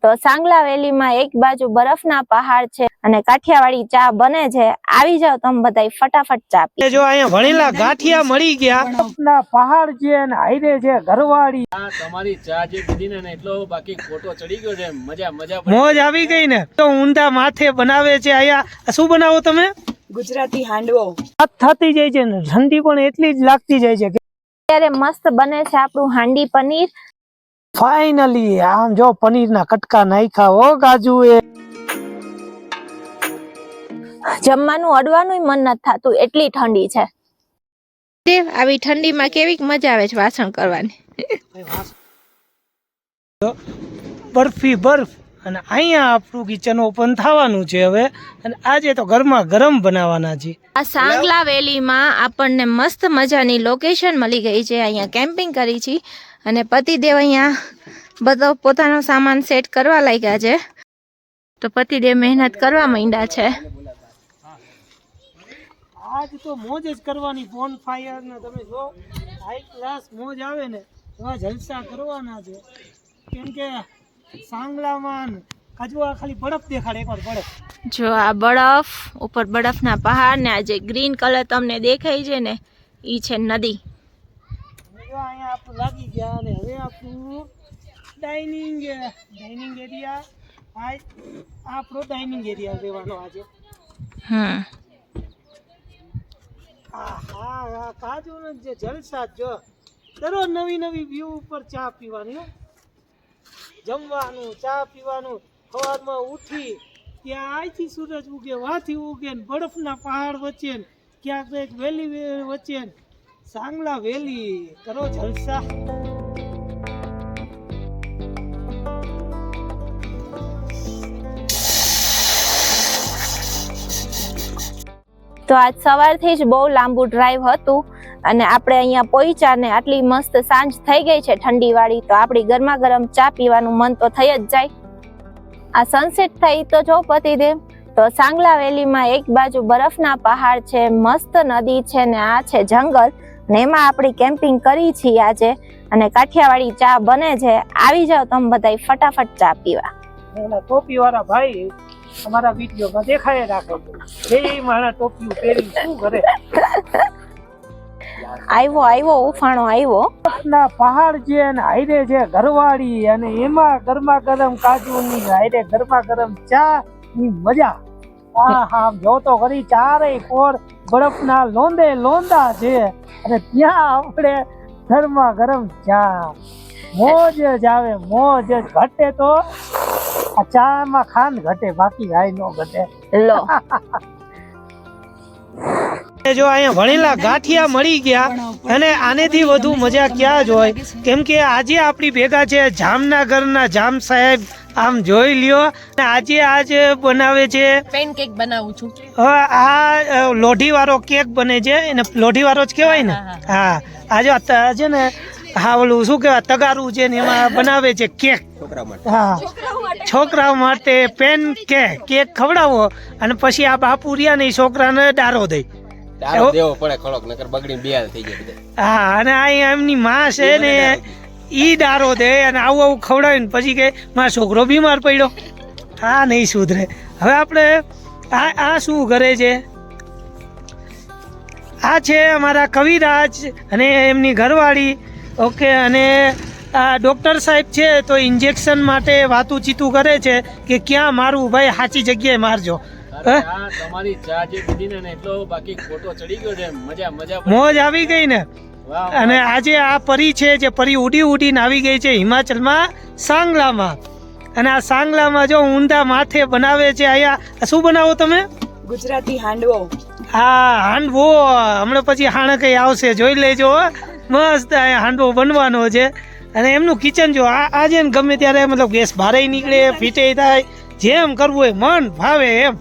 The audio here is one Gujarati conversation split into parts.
તો सांगला वेली में एक बाजू बरफना पहाड़ छे अने काठियावाड़ी चा बने छे। आवी जाओ तमे बधाई फटाफट चा पी। जो अहींया भणेला गाठिया मळी गया बरफना पहाड़ छे अने हाईरे छे घरवाड़ी। आ તમારી ચા જે પીધી ને એટલો બાકી ફોટો ચડી ગયો છે। મજા મજા મોજ આવી ગઈ ને। તો ઊંધા માથે બનાવે છે। આયા શું બનાવો તમે? गुजराती हांडवो। हाथ थती जाय छे ने ठंडी पण એટલી જ લાગતી જાય છે। ત્યારે મસ્ત બને છે આપણું હાંડી પનીર। फाइनली आम जो पनीर ना कटका नाख्या हो काजू ए जमवानुं अडवानुं मन न थातुं एटली ठंडी छे। આવી ઠંડીમાં કેવી મજા આવે છે વાસણ કરવાની। बर्फी बर्फ અને અહીંયા આપણું કિચન ઓપન થવાનું છે હવે અને આજે તો ગરમા ગરમ બનાવવાના છે। આ सांगला વેલીમાં આપણને મસ્ત મજાની લોકેશન મળી ગઈ છે। અહીંયા કેમ્પિંગ કરી છે અને પતિદેવ અહીંયા બધો પોતાનો સામાન સેટ કરવા લાગ્યા છે। તો પતિદેવ મહેનત કરવા માંડ્યા છે। आज तो मोज ज करवानी बोन फायर ने તમે જો હાઈ ક્લાસ મોજ આવે ને એવા જલસા કરવાના છે। કેમ કે सांगलाમાં કાજવા ખાલી બરફ દેખાડે એકવાર બરફ જો આ બરફ ઉપર બરફના પહાડ ને આ જે ગ્રીન કલર તમને દેખાય છે ને ઈ છે નદી। જો અહીંયા આપણું લાગી ગયા અને હવે આપણું ડાઇનિંગ એરિયા આ આપણો ડાઇનિંગ એરિયા રહેવાનો આજે। હા કાજુનો જે જલસા જો દરરોજ નવી નવી વ્યૂ ઉપર ચા પીવાની જમવાનું ચા પીવાનું સવારમાં ઉઠી ત્યાં અહીંથી સૂરજ ઉગે વાથી ઉગે ને બરફના પહાડ વચ્ચે ક્યાંક એક વેલી વચ્ચે सांगला વેલી કરો જલસા। तो आज सवारथी ज बहु लांबू ड्राइव हतुं અને આપણે અહીંયા પહોંચ્યા ને આટલી મસ્ત સાંજ થઈ ગઈ છે ઠંડી વાળી। તો આપણી ગરમા ગરમ ચા પીવાનું મન તો થઈ જ જાય। આ સનસેટ થઈ તો જો પતિદેવ તો सांगला વેલીમાં એક બાજુ બરફના પહાડ છે, મસ્ત નદી છે ને આ છે જંગલ ને એમાં આપણી કેમ્પિંગ કરી છે આજે અને કાઠિયાવાડી ચા બને છે। આવી જાઓ તમે બધાય ફટાફટ ચા પીવા। ટોપી વાળા ભાઈ અમારા વિડીયોમાં દેખાય રાખો છે એ મારા ટોપી પહેરી શું કરે। આવ્યો આવ્યો ઉફાણો આવ્યો ના પહાડ છે અને હાઈરે છે ઘરવાળી અને એમાં ગરમા ગરમ કાજુની હાઈરે ગરમા ગરમ ચા ની મજા। હા જો તો ઘરી ચારે કોર બરફના લોંદે લોંદા છે અને ત્યાં આપણે ગરમા ગરમ ચા મોજ જ આવે મોજ જ ઘટે તો આ ચામાં ખાંડ ઘટે બાકી હાઈ નો ઘટે। લો જો અહીંયા ભણેલા ગાંઠિયા મળી ગયા અને આનેથી વધુ મજા ક્યાં જ હોય। કેમ કે આજે આપણી ભેગા છે જામનગરના જામ સાહેબ। આમ જોઈ લ્યો આજે આજ બનાવે છે પેનકેક બનાવું છું। આ લોઢી વાળો કેક બને છે એને લોઢી વાળો જ કહેવાય ને। હા આજે છે ને હા ઓલું શું કહેવાય તગારું છે ને એમાં બનાવે છે કેક। હા છોકરાઓ માટે પેન કેક ખવડાવો અને પછી આ બાપુરિયા ને છોકરાને ડારો દે દેવો પડે ખડક નકર બગડીને બેહાલ થઈ જાય બધા। હા અને આ એમની માં છે ને ઈ ડારો દે અને આવું આવું ખવડાવીને પછી કે મારો છોકરો બીમાર પડ્યો। હા નહીં સુધરે। હવે આપણે આ શું કરે છે આ છે અમારા કવિરાજ અને એમની ઘરવાળી। ઓકે અને આ ડોક્ટર સાહેબ છે તો ઇન્જેક્શન માટે વાતું ચીતું કરે છે કે ક્યાં મારું ભાઈ સાચી જગ્યાએ મારજો। તમારી ચા જે પીધી ને એટલો બાકી ફોટો ચડી ગયો છે। મજા મજા મોજ આવી ગઈ ને। અને આજે આ પરી છે જે પરી ઉડી ઉડીને આવી ગઈ છે હિમાચલમાં सांगलाમાં અને આ सांगलाમાં જો ઊંધા માથે બનાવે છે। અહીંયા શું બનાવો તમે? गुजराती हांडवो। હા હાંડવો હમણાં પછી હાણકે આવશે જોઈ લેજો। મસ્ત અહીંયા હાંડવો બનવાનો છે અને એમનું કિચન જો આજે ગમે ત્યારે મતલબ ગેસ બહાર નીકળે ફીટે થાય જેમ કરવું હોય મન ભાવે એમ।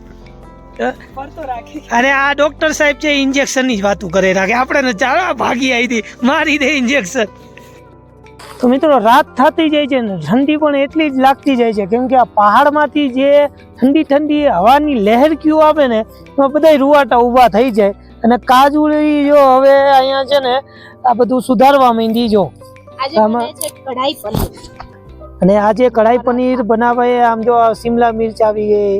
અને આ ડોક્ટર સાહેબ છે ઇન્જેક્શન ની જ વાતું કરે રાખે આપણે ચાલો ભાગી આવી હતી મારી દે ઇન્જેક્શન। તો મિત્રો રાત થતી જાય છે ને ઠંડી પણ એટલી જ લાગતી જાય છે કેમ કે આ પહાડમાંથી જે ઠંડી ઠંડી હવાની લહેરકીઓ આવે ને એમાં બધા રૂવાટા ઊભા થઈ જાય અને કાજુળી જો હવે અહીંયા છે ને આ બધું સુધારવા માંડી જો આજે બને છે કઢાઈ પનીર। અને આજે કઢાઈ પનીર બનાવે આમ જો શિમલા મિર્ચ આવી ગઈ,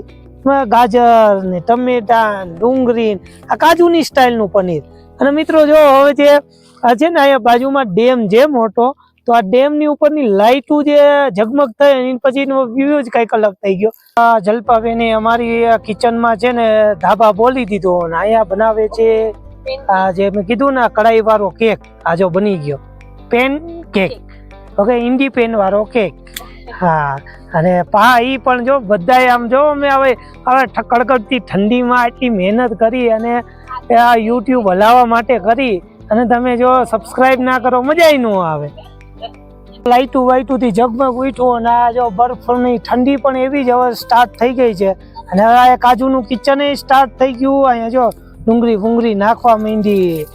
ગાજર ને ટમેટા ડુંગળી, આ કાજુની સ્ટાઇલ નું પનીર. અને મિત્રો જો હવે જે આ છે ને અહીંયા બાજુમાં ડેમ છે મોટો, તો આ ડેમ ની ઉપરની લાઈટો જે ઝગમગ થઈ એની પછી વ્યૂ જ કઈક અલગ થઈ ગયો. આ જલપાબેને અમારી કિચન માં છે ને ધાબા બોલી દીધો અને અહીંયા બનાવે છે આ જે મેં કીધું ને કઢાઈ વાળો કેક. આ જો બની ગયો પેન કેક, ઓકે, ઇન્ડી પેન વાળો કેક. હા, અને ઈ પણ જો બધાય આમ જો અમે હવે કડકડતી ઠંડીમાં આટલી મહેનત કરી અને આ યુટ્યુબ હલાવવા માટે કરી, અને તમે જો સબસ્ક્રાઇબ ના કરો મજા ન આવે. લાઈટું વાઈટું થી ઝગમગ ઉઠ્યું અને આ જો બરફની ઠંડી પણ એવી જ હવે સ્ટાર્ટ થઈ ગઈ છે. અને હવે આ કાજુનું કિચન સ્ટાર્ટ થઈ ગયું. અહીંયા જો ડુંગળી ફુંગળી નાખવા માંડી,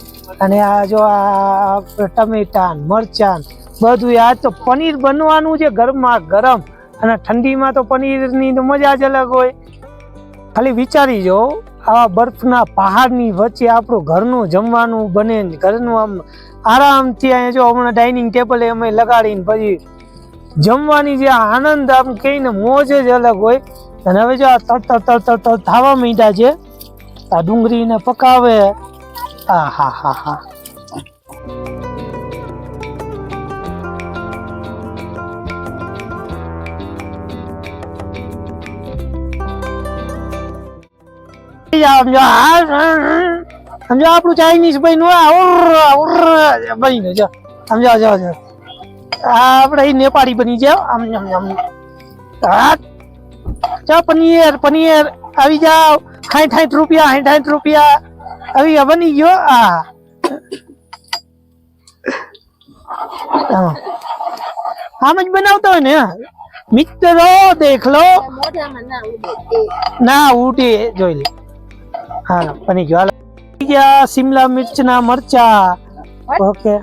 અને આ જો આ ટમેટા મરચાં બધું. આ તો પનીર બનવાનું છે ગરમા ગરમ, અને ઠંડીમાં તો પનીરની તો મજા જ અલગ હોય. ખાલી વિચારી જો આવા બરફના પહાડની વચ્ચે આપણું ઘરનું જમવાનું બને, ઘરનું આમ આરામથી. અહીંયા જો હમણાં ડાઇનિંગ ટેબલે અમે લગાડીને પછી જમવાની જે આનંદ આમ કહીને મોજ જ અલગ હોય. અને હવે જો આ તળ થવા માંડ્યા છે, આ ડુંગળીને પકાવે. હા હા હા હા, સમજો આપણું ચાઇનીઝ ભાઈ નું બની જો સમજો જો આપડે નેપાળી બની જાવ. પનીર પનીર આવી જાવ, 60 રૂપિયા 60 રૂપિયા આવી બની ગયો. આમ જ બનાવતો હોય ને મિત્રો, દેખ લો ના ઉડે જોઈ લે. હા બની ગયો. શિમલા મિર્ચ ના મરચા, ઓકે.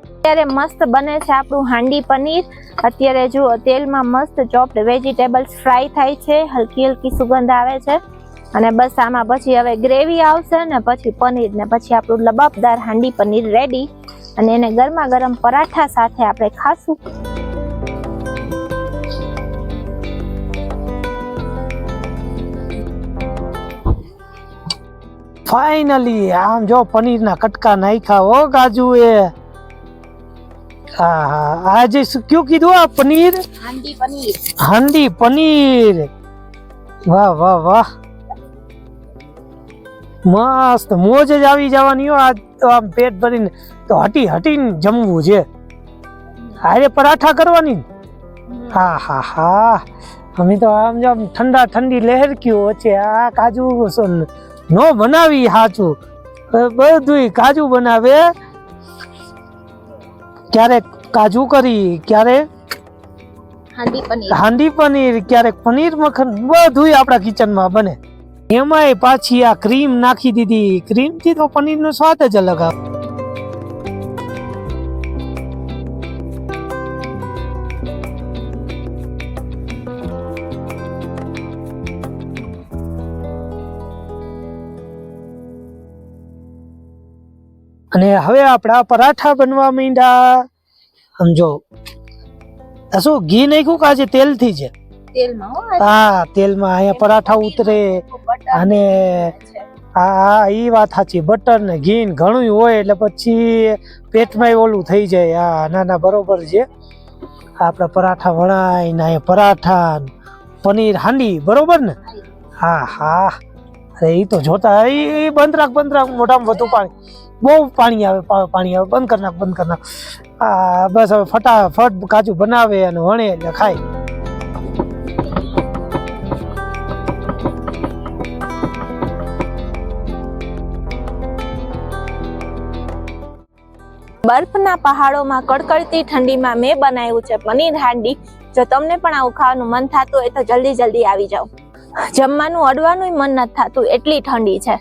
અત્યારે મસ્ત બને છે આપણું હાંડી પનીર. અત્યારે જુઓ તેલમાં મસ્ત ચોપ્ડ વેજીટેબલ્સ ફ્રાય થાય છે, હલકી હલકી સુગંધ આવે છે. અને બસ આમાં પછી હવે ગ્રેવી આવશે ને પછી પનીર, ને પછી આપણું લબાબદાર હાંડી પનીર રેડી. અને એને ગરમા ગરમ પરાઠા સાથે આપણે ખાશું. ફાઇનલી આમ જો પનીર ના કટકા નાખ્યા હો કાજુ એ. હા હા, આજે કયું કીધું આ પનીર? હાંડી પનીર. હાંડી પનીર, વાહ વાહ વાહ, મસ્ત મોજ જ આવી જવાની. આજ તો આમ પેટ ભરીને તો હટી હટીને જમવું છે. હારે પરાઠા કરવાની. હા હા હા, અમે તો આમ જો ઠંડા ઠંડી લહેરક્યું વચ્ચે આ કાજુ નો બનાવી સાચું, બધું કાજુ બનાવે. ક્યારેક કાજુ કરી, ક્યારેક હાંડી પનીર, ક્યારેક પનીર મખન, બધું આપણા કિચનમાં બને. એમાંય પાછી આ ક્રીમ નાખી દીધી. ક્રીમ થી તો પનીર નો સ્વાદ જ અલગ આવે. અને હવે આપણા પરાઠા બનવા માંડ્યા. સમજો શું ઘી નાખ્યું કે આજે તેલ થી છે? હા તેલમાં અહીંયા પરાઠા ઉતરે. અને હા ઈ વાત સાચી, બટર ને ઘી ઘણું હોય એટલે પછી પેટમાં ઓલું થઈ જાય. હા ના ના બરોબર છે. આપડા પરાઠા વણાય ને અહીંયા પરાઠા પનીર હાંડી, બરોબર ને? હા હા, અરે ઈ તો જોતા એ બંધ રાખ મોઢામાં વધુ પાણી, બહુ પાણી આવે બંધ કરી નાખ. હા બસ હવે ફટાફટ કાજુ બનાવે અને વણે એટલે ખાય. બરફના પહાડોમાં કડકડતી ઠંડીમાં મેં બનાવ્યું છે પનીર હાંડી. જો તમને પણ આવું ખાવાનું મન થતું હોય તો જલ્દી આવી જાઓ. જમવાનું અડવાનું મન નથી થતું, એટલી ઠંડી છે.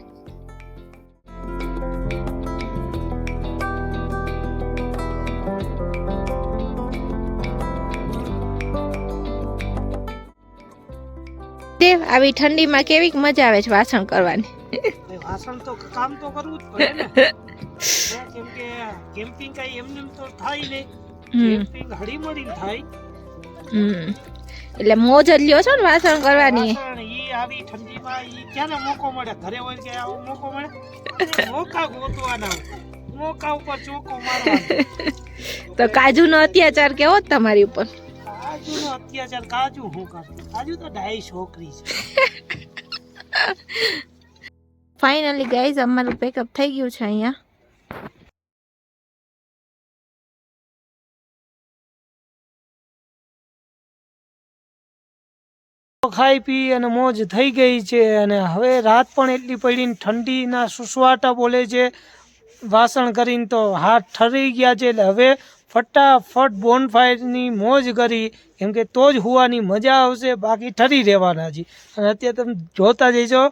આવી ઠંડીમાં કેવી મજા આવે છે વાસણ કરવાની. વાસણ તો કામ તો કરવું જ પડે ને, કેમ કે કેમ્પિંગ કઈ એમને તો થાય નહીં. કેમ્પિંગ હળી મળીને થાય. એટલે મોજ જ લ્યો છો ને વાસણ કરવાની વાસણ ઈ આવી ઠંડીમાં ઈ ક્યારે મોકો મળે? ઘરે હોય કે આવો મોકો મળે? મોકા ગોતવાના, મોકા ઉપર ચોકો મારવાનો. તો કાજુનો અત્યાચાર કેવો તમારી ઉપર? કાજુનો અત્યાચાર કાજુ હું કર? કાજુ તો ડાઈ છોકરી છે. ફાઇનલી ગાઈઝ અમારું પેકઅપ થઈ ગયું છે અહીંયા. ખાઈ પી અને મોજ થઈ ગઈ છે અને હવે રાત પણ એટલી પડી ને ઠંડીના સુસવાટા બોલે છે. વાસણ કરીને તો હાથ ઠરી ગયા છે એટલે હવે ફટાફટ બોનફાયરની મોજ કરી, કેમ કે તો જ હુવાની મજા આવશે, બાકી ઠરી રહેવાના છે. અને અત્યારે તમે જોતા જઈશો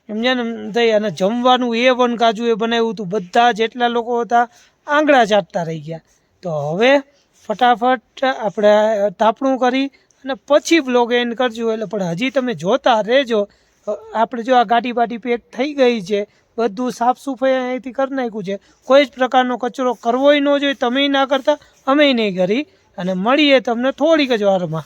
સમજ્યા ને થઈ. અને જમવાનું A1 કાજુએ બનાવ્યું હતું, બધા જેટલા લોકો હતા આંગળા ચાટતા રહી ગયા. તો હવે ફટાફટ આપણે તાપણું કરી અને પછી બ્લોગ એન્ડ કરજો. એટલે પણ હજી તમે જોતા રહેજો. આપણે જો આ ગાડી બાડી પેક થઈ ગઈ છે, બધું સાફ સફાઈ અહીંથી કરી નાખ્યું છે. કોઈ જ પ્રકારનો કચરો કરવોય ન જોઈએ, તમે ના કરતા અમે નહીં કરી. અને મળીએ તમને થોડીક જ વારમાં.